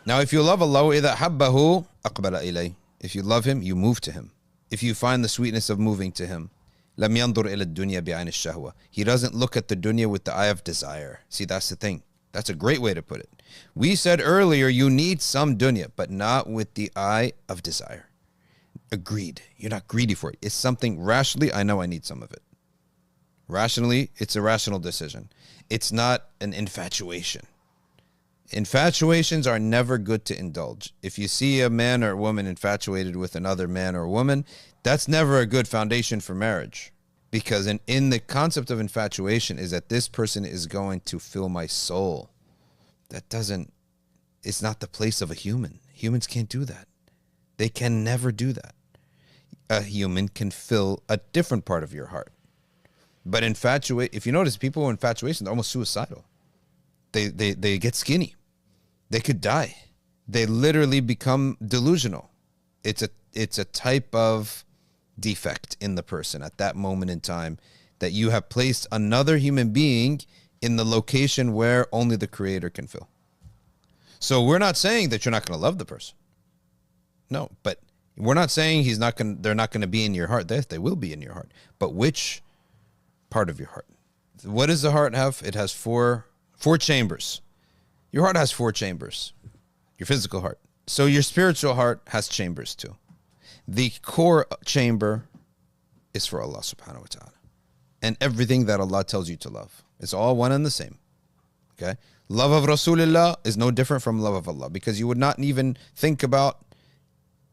Now, if you love Allah, إِذَا حَبَّهُ أَقْبَلَ إِلَيْهِ. If you love Him, you move to Him. If you find the sweetness of moving to Him, لَمْ يَنْظُرْ إِلَى الدُّنْيَا بِعَيْنِ الشَّهْوَةِ. He doesn't look at the dunya with the eye of desire. See, that's the thing. That's a great way to put it. We said earlier, you need some dunya, but not with the eye of desire. Agreed. You're not greedy for it. It's something rationally, I know I need some of it. Rationally, it's a rational decision. It's not an infatuation. Infatuations are never good to indulge. If you see a man or a woman infatuated with another man or woman, that's never a good foundation for marriage. Because in the concept of infatuation is that this person is going to fill my soul. It's not the place of a human. Humans can't do that. They can never do that. A human can fill a different part of your heart. But if you notice, people with infatuation, they're almost suicidal. They get skinny. They could die. They literally become delusional. It's a type of defect in the person at that moment in time, that you have placed another human being in the location where only the Creator can fill. So we're not saying that you're not going to love the person. No, but we're not saying they're not going to be in your heart. They will be in your heart. But which part of your heart? What does the heart have? It has four chambers. Your heart has 4 chambers. Your physical heart. So your spiritual heart has chambers too. The core chamber is for Allah subhanahu wa ta'ala. And everything that Allah tells you to love. It's all one and the same. Okay? Love of Rasulullah is no different from love of Allah, because you would not even think about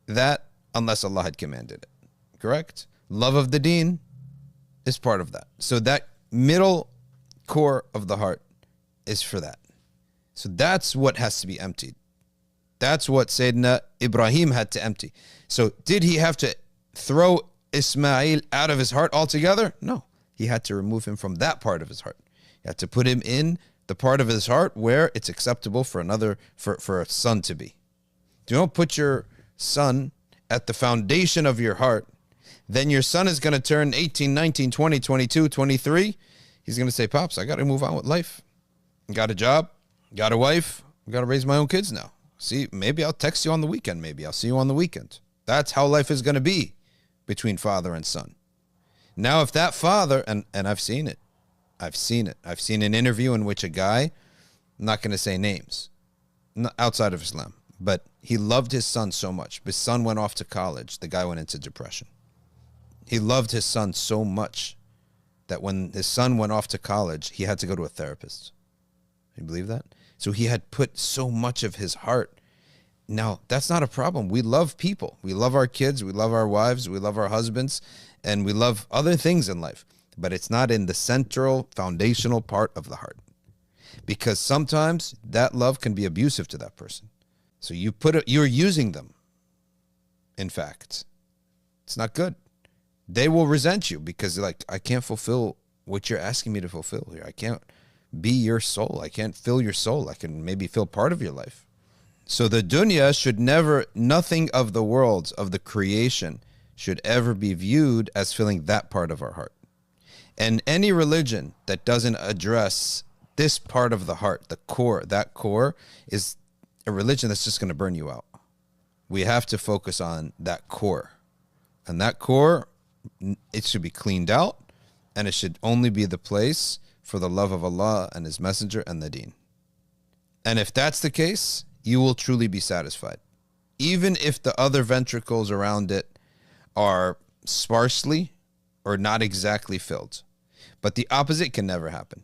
that unless Allah had commanded it. Correct? Love of the deen is part of that. So that middle core of the heart is for that. So that's what has to be emptied. That's what Sayyidina Ibrahim had to empty. So did he have to throw Ismail out of his heart altogether? No. He had to remove him from that part of his heart. He had to put him in the part of his heart where it's acceptable for a son to be. You don't put your son at the foundation of your heart, then your son is going to turn 18, 19, 20, 22, 23. He's going to say, Pops, I got to move on with life. Got a job, got a wife, got to raise my own kids now. See, maybe I'll text you on the weekend. Maybe I'll see you on the weekend. That's how life is going to be between father and son. Now, if that father, and I've seen it. I've seen an interview in which a guy, I'm not going to say names, outside of Islam, but he loved his son so much. His son went off to college. The guy went into depression. He loved his son so much that when his son went off to college, he had to go to a therapist. You believe that? So he had put so much of his heart. Now, that's not a problem. We love people. We love our kids. We love our wives. We love our husbands. And we love other things in life. But it's not in the central, foundational part of the heart. Because sometimes that love can be abusive to that person. So you're using them. In fact, it's not good. They will resent you because they're like, I can't fulfill what you're asking me to fulfill here. I can't be your soul. I can't fill your soul. I can maybe fill part of your life. So the dunya should never, nothing of the worlds, of the creation, should ever be viewed as filling that part of our heart. And any religion that doesn't address this part of the heart, the core, that core is a religion that's just going to burn you out. We have to focus on that core. And that core, it should be cleaned out, and it should only be the place for the love of Allah and His Messenger and the deen. And if that's the case, you will truly be satisfied. Even if the other ventricles around it are sparsely or not exactly filled. But the opposite can never happen.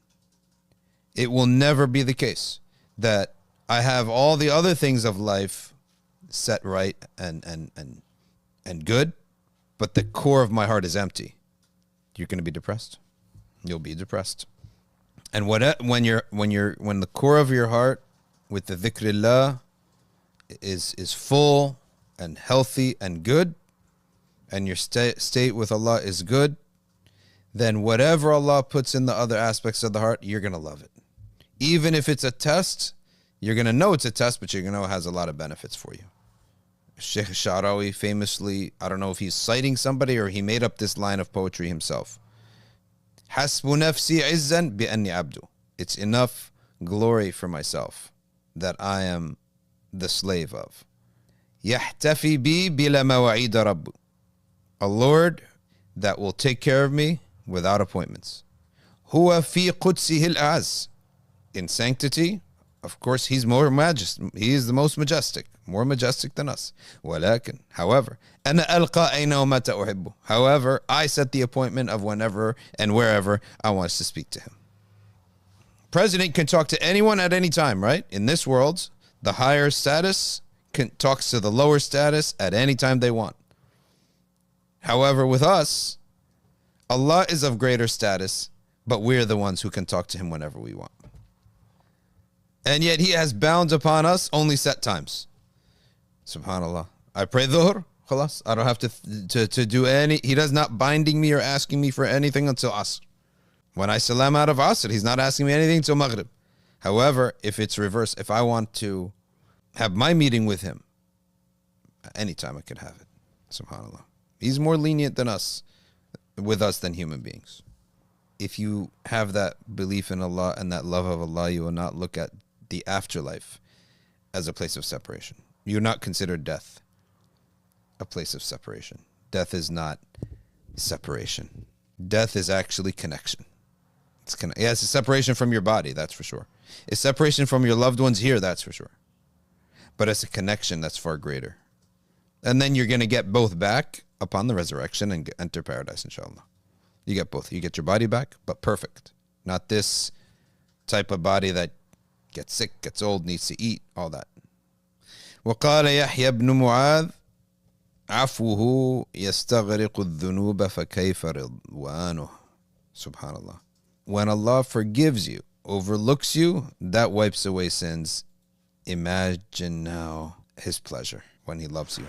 It will never be the case that I have all the other things of life set right and good, but the core of my heart is empty. You're going to be depressed. You'll be depressed. And when the core of your heart with the dhikrillah is full and healthy and good, and your state with Allah is good, then whatever Allah puts in the other aspects of the heart, you're going to love it. Even if it's a test, you're going to know it's a test, but you're going to know it has a lot of benefits for you. Shaykh Sharawi famously, I don't know if he's citing somebody or he made up this line of poetry himself. Hasbu nafsi izzan bi anni abdu. It's enough glory for myself that I am the slave of. يحتفي بي بلا مواعيد رب. A Lord that will take care of me without appointments. هو في قدسه الأعز. In sanctity, of course, he's more majestic. He is the most majestic, more majestic than us. ولكن, however, أنا ألقى أين ومتى أحبه. However, I set the appointment of whenever and wherever I want to speak to him. President can talk to anyone at any time, right? In this world, the higher status talks to the lower status at any time they want. However, with us, Allah is of greater status, but we're the ones who can talk to him whenever we want. And yet he has bound upon us only set times. Subhanallah. I pray dhuhr, khalas. I don't have to do any. He does not binding me or asking me for anything until asr. When I salam out of asr, he's not asking me anything until maghrib. However, if it's reverse, if I want to have my meeting with him, anytime I could have it. Subhanallah. He's more lenient than us, with us than human beings. If you have that belief in Allah and that love of Allah, you will not look at the afterlife as a place of separation. You will not consider death a place of separation. Death is not separation. Death is actually connection. It's a separation from your body, that's for sure. It's separation from your loved ones here, that's for sure. But it's a connection that's far greater. And then you're going to get both back upon the resurrection and enter paradise, inshallah. You get both. You get your body back, but perfect. Not this type of body that gets sick, gets old, needs to eat, all that. وقال يحيى بن معاذ عفوه يستغرق الذنوب فكيف رضوانه. Subhanallah. When Allah forgives you, overlooks you, that wipes away sins. Imagine now his pleasure when he loves you.